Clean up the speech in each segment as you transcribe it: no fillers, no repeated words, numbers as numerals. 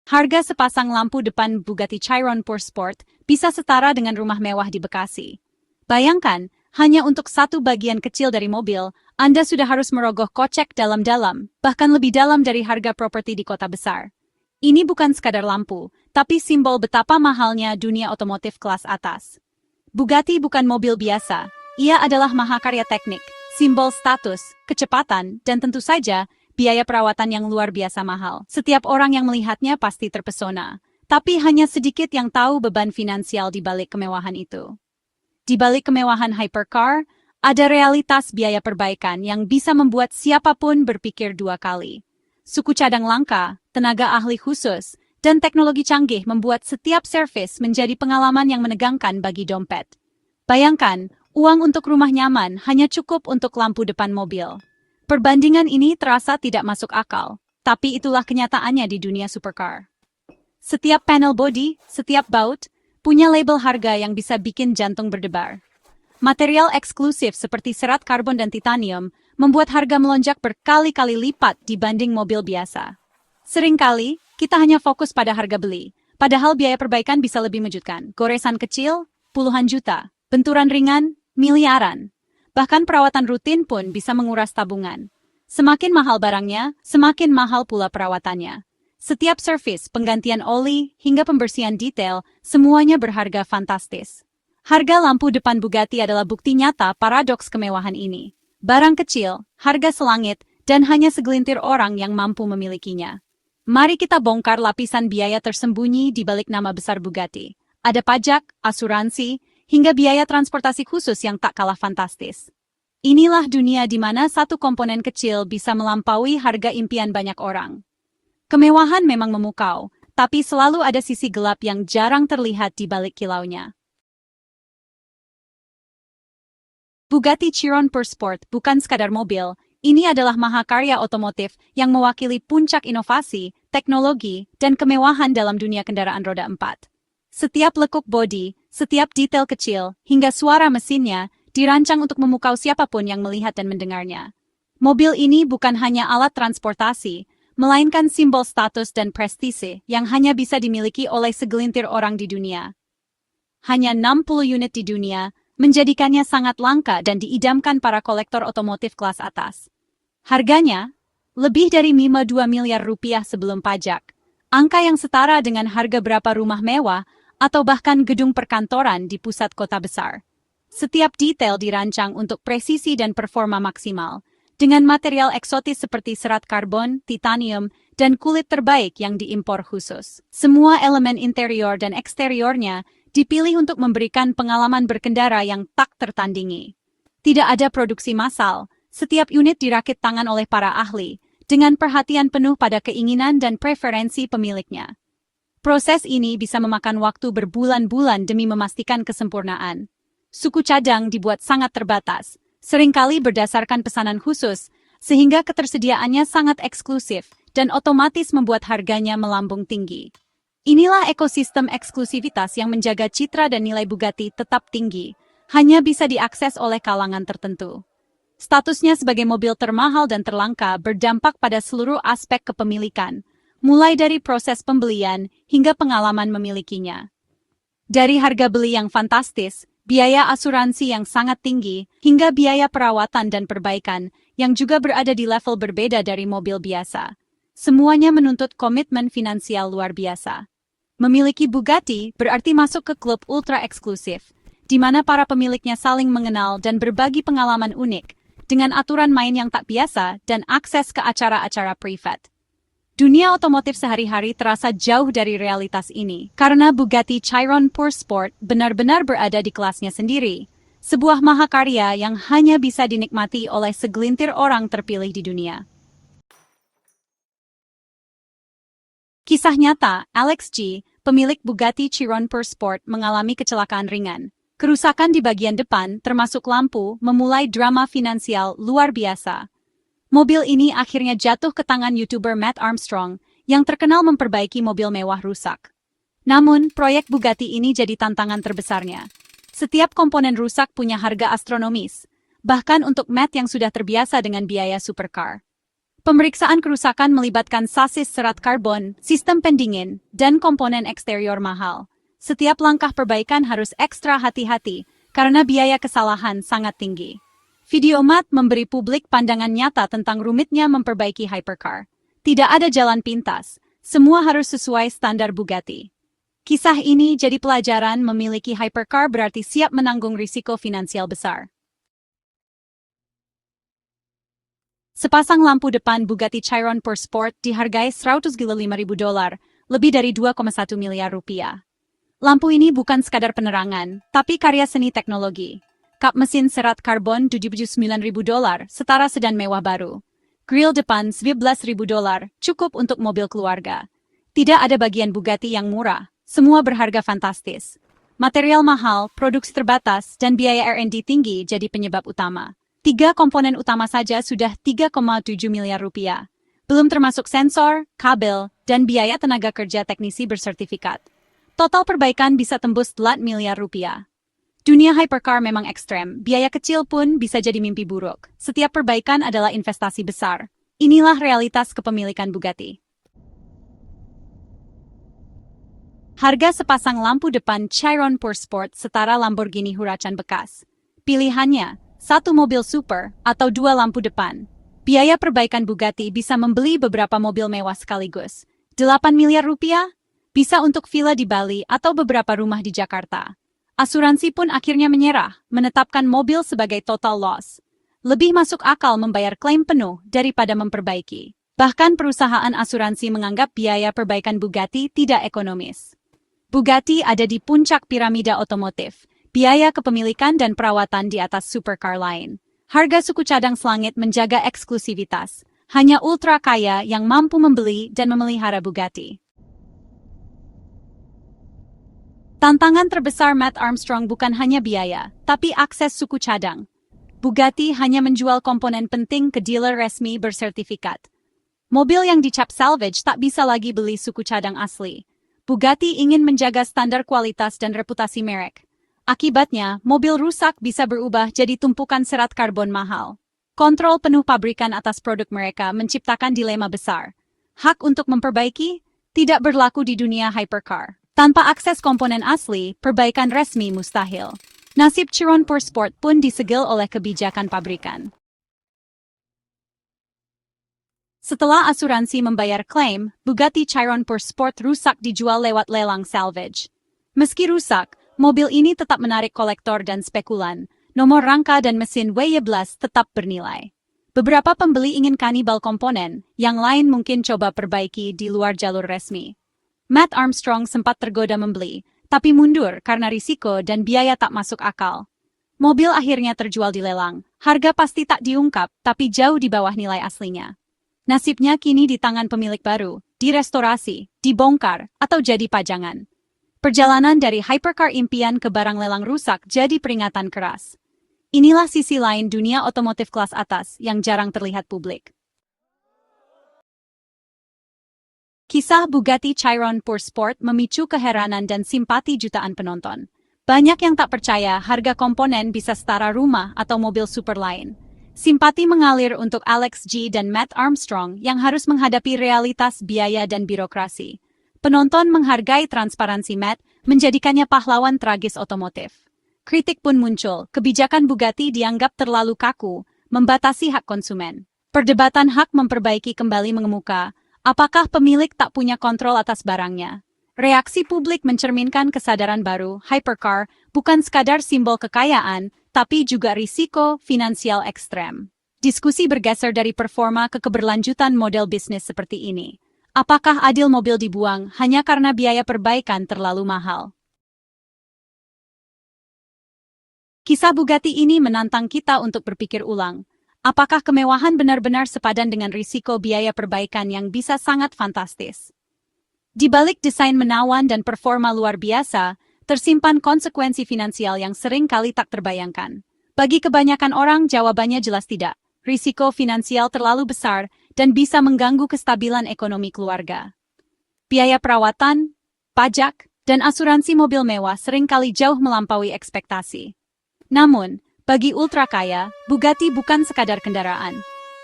Harga sepasang lampu depan Bugatti Chiron Pure Sport bisa setara dengan rumah mewah di Bekasi. Bayangkan, hanya untuk satu bagian kecil dari mobil, Anda sudah harus merogoh kocek dalam-dalam, bahkan lebih dalam dari harga properti di kota besar. Ini bukan sekadar lampu, tapi simbol betapa mahalnya dunia otomotif kelas atas. Bugatti bukan mobil biasa, ia adalah mahakarya teknik, simbol status, kecepatan, dan tentu saja, biaya perawatan yang luar biasa mahal. Setiap orang yang melihatnya pasti terpesona, tapi hanya sedikit yang tahu beban finansial di balik kemewahan itu. Di balik kemewahan hypercar, ada realitas biaya perbaikan yang bisa membuat siapapun berpikir dua kali. Suku cadang langka, tenaga ahli khusus, dan teknologi canggih membuat setiap servis menjadi pengalaman yang menegangkan bagi dompet. Bayangkan, uang untuk rumah nyaman hanya cukup untuk lampu depan mobil. Perbandingan ini terasa tidak masuk akal, tapi itulah kenyataannya di dunia supercar. Setiap panel bodi, setiap baut, punya label harga yang bisa bikin jantung berdebar. Material eksklusif seperti serat karbon dan titanium membuat harga melonjak berkali-kali lipat dibanding mobil biasa. Seringkali, kita hanya fokus pada harga beli, padahal biaya perbaikan bisa lebih mengejutkan. Goresan kecil, puluhan juta, benturan ringan, miliaran. Bahkan perawatan rutin pun bisa menguras tabungan. Semakin mahal barangnya, semakin mahal pula perawatannya. Setiap servis, penggantian oli, hingga pembersihan detail, semuanya berharga fantastis. Harga lampu depan Bugatti adalah bukti nyata paradoks kemewahan ini. Barang kecil, harga selangit, dan hanya segelintir orang yang mampu memilikinya. Mari kita bongkar lapisan biaya tersembunyi di balik nama besar Bugatti. Ada pajak, asuransi, hingga biaya transportasi khusus yang tak kalah fantastis. Inilah dunia di mana satu komponen kecil bisa melampaui harga impian banyak orang. Kemewahan memang memukau, tapi selalu ada sisi gelap yang jarang terlihat di balik kilaunya. Bugatti Chiron Pure Sport bukan sekadar mobil, ini adalah mahakarya otomotif yang mewakili puncak inovasi, teknologi, dan kemewahan dalam dunia kendaraan roda 4. Setiap lekuk bodi, setiap detail kecil, hingga suara mesinnya, dirancang untuk memukau siapapun yang melihat dan mendengarnya. Mobil ini bukan hanya alat transportasi, melainkan simbol status dan prestise yang hanya bisa dimiliki oleh segelintir orang di dunia. Hanya 60 unit di dunia, menjadikannya sangat langka dan diidamkan para kolektor otomotif kelas atas. Harganya, lebih dari 52 miliar rupiah sebelum pajak. Angka yang setara dengan harga berapa rumah mewah, atau bahkan gedung perkantoran di pusat kota besar. Setiap detail dirancang untuk presisi dan performa maksimal, dengan material eksotis seperti serat karbon, titanium, dan kulit terbaik yang diimpor khusus. Semua elemen interior dan eksteriornya dipilih untuk memberikan pengalaman berkendara yang tak tertandingi. Tidak ada produksi massal, setiap unit dirakit tangan oleh para ahli, dengan perhatian penuh pada keinginan dan preferensi pemiliknya. Proses ini bisa memakan waktu berbulan-bulan demi memastikan kesempurnaan. Suku cadang dibuat sangat terbatas, seringkali berdasarkan pesanan khusus, sehingga ketersediaannya sangat eksklusif dan otomatis membuat harganya melambung tinggi. Inilah ekosistem eksklusivitas yang menjaga citra dan nilai Bugatti tetap tinggi, hanya bisa diakses oleh kalangan tertentu. Statusnya sebagai mobil termahal dan terlangka berdampak pada seluruh aspek kepemilikan, mulai dari proses pembelian hingga pengalaman memilikinya. Dari harga beli yang fantastis, biaya asuransi yang sangat tinggi, hingga biaya perawatan dan perbaikan yang juga berada di level berbeda dari mobil biasa. Semuanya menuntut komitmen finansial luar biasa. Memiliki Bugatti berarti masuk ke klub ultra eksklusif, di mana para pemiliknya saling mengenal dan berbagi pengalaman unik, dengan aturan main yang tak biasa dan akses ke acara-acara privat. Dunia otomotif sehari-hari terasa jauh dari realitas ini, karena Bugatti Chiron Pure Sport benar-benar berada di kelasnya sendiri, sebuah mahakarya yang hanya bisa dinikmati oleh segelintir orang terpilih di dunia. Kisah nyata, Alex G., pemilik Bugatti Chiron Pure Sport mengalami kecelakaan ringan. Kerusakan di bagian depan, termasuk lampu, memulai drama finansial luar biasa. Mobil ini akhirnya jatuh ke tangan YouTuber Matt Armstrong, yang terkenal memperbaiki mobil mewah rusak. Namun, proyek Bugatti ini jadi tantangan terbesarnya. Setiap komponen rusak punya harga astronomis, bahkan untuk Matt yang sudah terbiasa dengan biaya supercar. Pemeriksaan kerusakan melibatkan sasis serat karbon, sistem pendingin, dan komponen eksterior mahal. Setiap langkah perbaikan harus ekstra hati-hati karena biaya kesalahan sangat tinggi. Video Matt memberi publik pandangan nyata tentang rumitnya memperbaiki hypercar. Tidak ada jalan pintas, semua harus sesuai standar Bugatti. Kisah ini jadi pelajaran memiliki hypercar berarti siap menanggung risiko finansial besar. Sepasang lampu depan Bugatti Chiron Sport dihargai $105.000, lebih dari 2,1 miliar rupiah. Lampu ini bukan sekadar penerangan, tapi karya seni teknologi. Kap mesin serat karbon $79.000, setara sedan mewah baru. Grill depan $11.000, cukup untuk mobil keluarga. Tidak ada bagian Bugatti yang murah, semua berharga fantastis. Material mahal, produksi terbatas, dan biaya R&D tinggi jadi penyebab utama. 3 komponen utama saja sudah 3,7 miliar rupiah. Belum termasuk sensor, kabel, dan biaya tenaga kerja teknisi bersertifikat. Total perbaikan bisa tembus 8 miliar rupiah. Dunia hypercar memang ekstrem, biaya kecil pun bisa jadi mimpi buruk. Setiap perbaikan adalah investasi besar. Inilah realitas kepemilikan Bugatti. Harga sepasang lampu depan Chiron Sport setara Lamborghini Huracan bekas. Pilihannya, 1 mobil super atau 2 lampu depan. Biaya perbaikan Bugatti bisa membeli beberapa mobil mewah sekaligus. 8 miliar rupiah? Bisa untuk villa di Bali atau beberapa rumah di Jakarta. Asuransi pun akhirnya menyerah, menetapkan mobil sebagai total loss. Lebih masuk akal membayar klaim penuh daripada memperbaiki. Bahkan perusahaan asuransi menganggap biaya perbaikan Bugatti tidak ekonomis. Bugatti ada di puncak piramida otomotif. Biaya kepemilikan dan perawatan di atas supercar lain. Harga suku cadang selangit menjaga eksklusivitas. Hanya ultra kaya yang mampu membeli dan memelihara Bugatti. Tantangan terbesar Matt Armstrong bukan hanya biaya, tapi akses suku cadang. Bugatti hanya menjual komponen penting ke dealer resmi bersertifikat. Mobil yang dicap salvage tak bisa lagi beli suku cadang asli. Bugatti ingin menjaga standar kualitas dan reputasi merek. Akibatnya, mobil rusak bisa berubah jadi tumpukan serat karbon mahal. Kontrol penuh pabrikan atas produk mereka menciptakan dilema besar. Hak untuk memperbaiki tidak berlaku di dunia hypercar. Tanpa akses komponen asli, perbaikan resmi mustahil. Nasib Chiron Sport pun disegel oleh kebijakan pabrikan. Setelah asuransi membayar klaim, Bugatti Chiron Sport rusak dijual lewat lelang salvage. Meski rusak, mobil ini tetap menarik kolektor dan spekulan. Nomor rangka dan mesin W11 tetap bernilai. Beberapa pembeli ingin kanibal komponen, yang lain mungkin coba perbaiki di luar jalur resmi. Matt Armstrong sempat tergoda membeli, tapi mundur karena risiko dan biaya tak masuk akal. Mobil akhirnya terjual di lelang. Harga pasti tak diungkap, tapi jauh di bawah nilai aslinya. Nasibnya kini di tangan pemilik baru, direstorasi, dibongkar, atau jadi pajangan. Perjalanan dari hypercar impian ke barang lelang rusak jadi peringatan keras. Inilah sisi lain dunia otomotif kelas atas yang jarang terlihat publik. Kisah Bugatti Chiron Sport memicu keheranan dan simpati jutaan penonton. Banyak yang tak percaya harga komponen bisa setara rumah atau mobil super lain. Simpati mengalir untuk Alex G dan Matt Armstrong yang harus menghadapi realitas biaya dan birokrasi. Penonton menghargai transparansi Matt, menjadikannya pahlawan tragis otomotif. Kritik pun muncul, kebijakan Bugatti dianggap terlalu kaku, membatasi hak konsumen. Perdebatan hak memperbaiki kembali mengemuka, apakah pemilik tak punya kontrol atas barangnya? Reaksi publik mencerminkan kesadaran baru, hypercar bukan sekadar simbol kekayaan, tapi juga risiko finansial ekstrem. Diskusi bergeser dari performa ke keberlanjutan model bisnis seperti ini. Apakah adil mobil dibuang hanya karena biaya perbaikan terlalu mahal? Kisah Bugatti ini menantang kita untuk berpikir ulang. Apakah kemewahan benar-benar sepadan dengan risiko biaya perbaikan yang bisa sangat fantastis? Di balik desain menawan dan performa luar biasa, tersimpan konsekuensi finansial yang sering kali tak terbayangkan. Bagi kebanyakan orang, jawabannya jelas tidak. Risiko finansial terlalu besar dan bisa mengganggu kestabilan ekonomi keluarga. Biaya perawatan, pajak, dan asuransi mobil mewah seringkali jauh melampaui ekspektasi. Namun, bagi ultra kaya, Bugatti bukan sekadar kendaraan.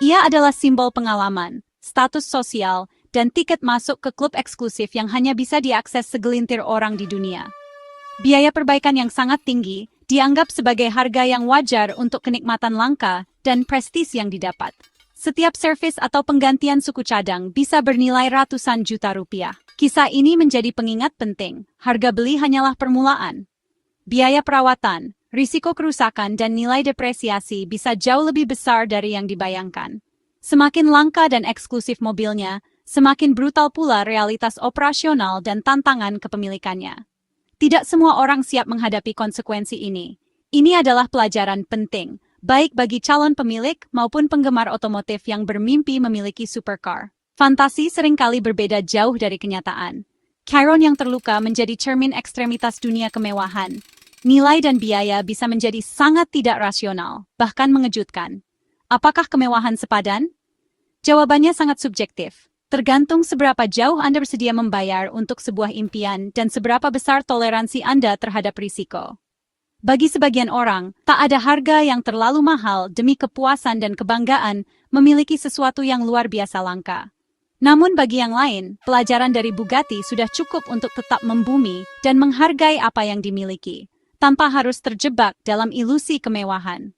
Ia adalah simbol pengalaman, status sosial, dan tiket masuk ke klub eksklusif yang hanya bisa diakses segelintir orang di dunia. Biaya perbaikan yang sangat tinggi dianggap sebagai harga yang wajar untuk kenikmatan langka dan prestis yang didapat. Setiap servis atau penggantian suku cadang bisa bernilai ratusan juta rupiah. Kisah ini menjadi pengingat penting. Harga beli hanyalah permulaan. Biaya perawatan, risiko kerusakan, dan nilai depresiasi bisa jauh lebih besar dari yang dibayangkan. Semakin langka dan eksklusif mobilnya, semakin brutal pula realitas operasional dan tantangan kepemilikannya. Tidak semua orang siap menghadapi konsekuensi ini. Ini adalah pelajaran penting, baik bagi calon pemilik maupun penggemar otomotif yang bermimpi memiliki supercar. Fantasi seringkali berbeda jauh dari kenyataan. Chiron yang terluka menjadi cermin ekstremitas dunia kemewahan. Nilai dan biaya bisa menjadi sangat tidak rasional, bahkan mengejutkan. Apakah kemewahan sepadan? Jawabannya sangat subjektif. Tergantung seberapa jauh Anda bersedia membayar untuk sebuah impian dan seberapa besar toleransi Anda terhadap risiko. Bagi sebagian orang, tak ada harga yang terlalu mahal demi kepuasan dan kebanggaan memiliki sesuatu yang luar biasa langka. Namun bagi yang lain, pelajaran dari Bugatti sudah cukup untuk tetap membumi dan menghargai apa yang dimiliki, tanpa harus terjebak dalam ilusi kemewahan.